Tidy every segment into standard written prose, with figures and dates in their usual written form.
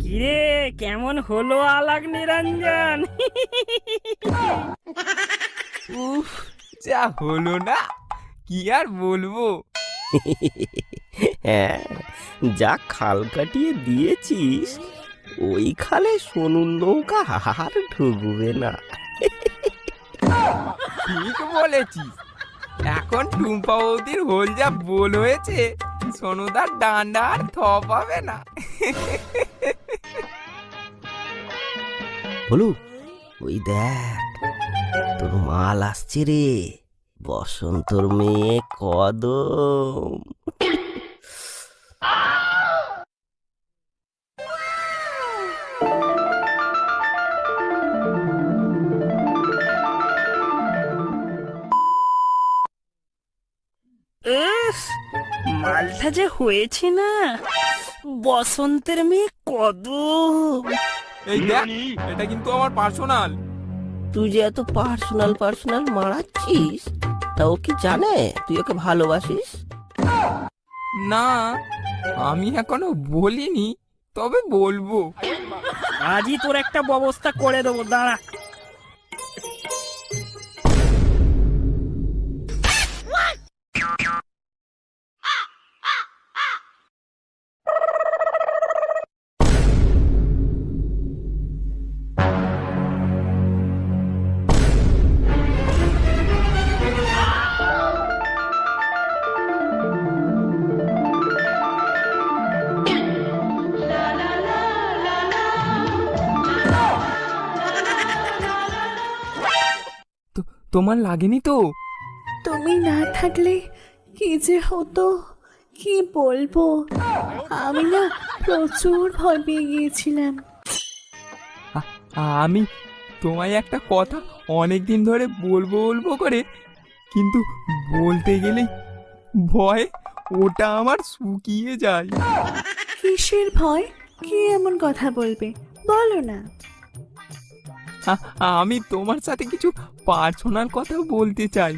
কিরে কেমন হলো আলাক নিরঞ্জন? উফ, যা হলো না, কি আর বলবো। হ্যাঁ, যা খাল কাটিয়ে দিয়েছিস ওই খালে সোনুর নৌকা আর ঢুকবে না। ঠিক বলেছিস, এখন টুম্পা বৌদির হোল যা বোল হয়েছে, সোনুদার ডান্ডা আর থপ হবে না। বলু, ওই দেখ তোর মাল আসছে রে, বসন্তর মেয়ে কদম। উফ, মালটা যে হয়েছে না, বসন্তের মেয়ে কদম। এই দেখ, এটা কিন্তু আমার পার্সোনাল। তুই যে এত পার্সোনাল মারাচ্ছিস, তা ও কি জানে তুই ওকে ভালোবাসিস? না, আমি এখনো বলিনি, তবে বলবো। আজই তোর একটা ব্যবস্থা করে দেবো, দাঁড়া। তোমার লাগেনি তো? তুমি না থাকলে কি যে হতো, কি বলবো। আমি না প্রচুর ভয় পেয়ে গিয়েছিলাম। আমি তোমায় একটা কথা অনেক দিন ধরে বলবো বলবো করে, কিন্তু বলতে গেলেই ভয় ওটা আমার শুকিয়ে যায়। কিসের ভয়? কি এমন কথা বলবে, বলো না। আমি তোমার সাথে কিছু পার্সোনাল কথা বলতে চাই।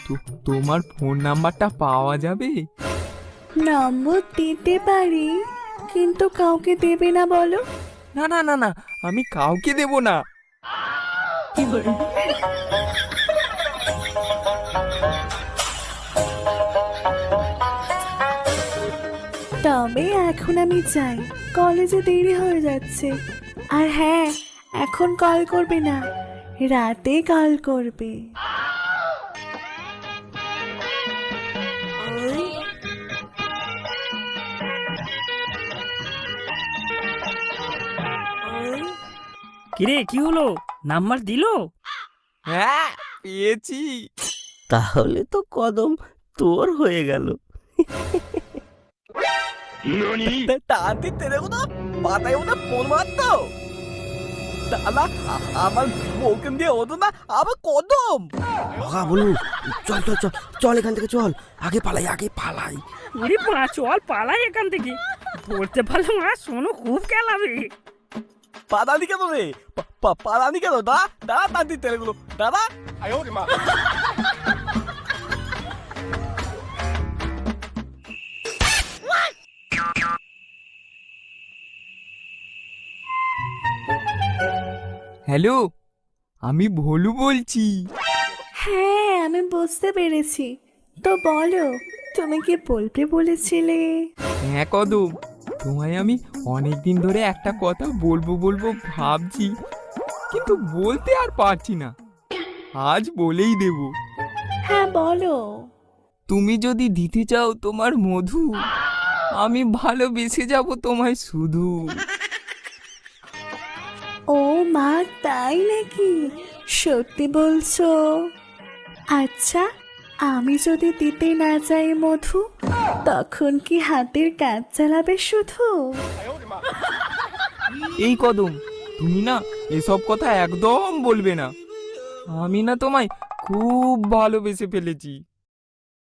তো তোমার ফোন নাম্বারটা পাওয়া যাবে? নম্বর দিতে পারি, কিন্তু কাউকে দেবে না বলো। না না না না, আমি কাউকে দেব না। তবে এখন আমি যাই, কলেজে দেরি হয়ে যাচ্ছে। আর হ্যাঁ, এখন কল করবে না, রাতে কল করবে। কিরে কি হলো, নাম্বার দিলো? হ্যাঁ, পেয়েছি। তাহলে তো কদম তোর হয়ে গেল। তাতে তেরে কোথা পাতায় ওটা ফোন মারতো দাদা, আমার বউকেন দিয়ে হতো না, আবার কদম। বলু, চল চল চল চল, এখান থেকে চল, আগে পালাই। ওরে মা, চল পালাই এখান থেকে। বলতে পারলাম আর শোনো, খুব খেলাবে। পাদানি কেন রে, পাদানি কেন? দাদা তান্তি তেলেগুলো দাদা। হ্যালো, আমি ভোলু বলছি। হ্যাঁ, আমি বুঝতে পেরেছি। তো বলো, তুমি কি বলতে বলেছিলে? হ্যাঁ কদম, তোমায় আমি অনেক দিন ধরে একটা কথা বলবো বলবো ভাবছি, কিন্তু বলতে আর পারছি না। আজ বলেই দেব। হ্যাঁ বলো। তুমি যদি দিতে চাও তোমার মধু, আমি ভালোবেসে যাব তোমায় শুধু। ও মা, তাই নাকি? সত্যি বলছো? আচ্ছা, আমি যদি দিতে না চাই মধু, তখন কি হাতের কাজ চালাবে শুধু? এই কদম, তুমি না এসব কথা একদম বলবে না। আমি না তোমায় খুব ভালোবেসে ফেলেছি।